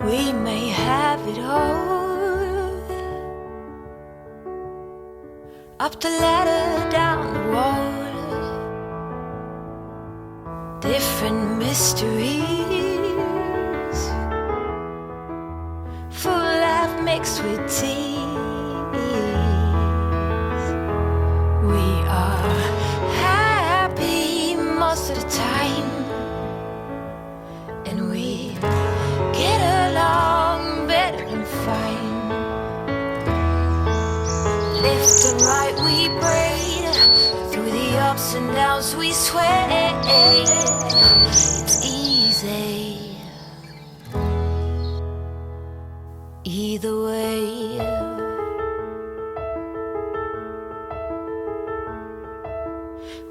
We may have it all, up the ladder, down the road, different mysteries, full life mixed with tears. We are happy most of the time, and we get along better than fine. Left and right we braid, through the ups and downs we sway. It's easy either way.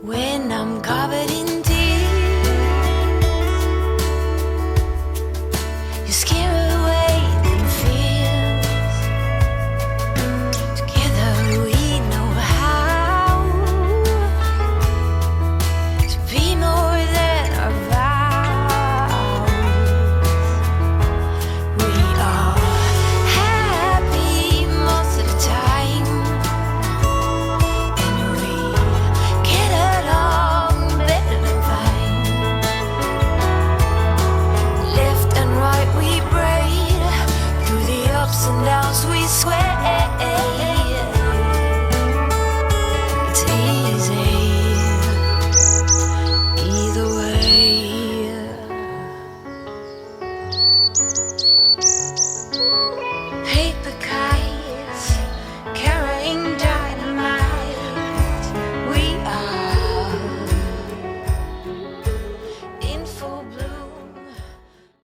When I'm covered in tears, you're scared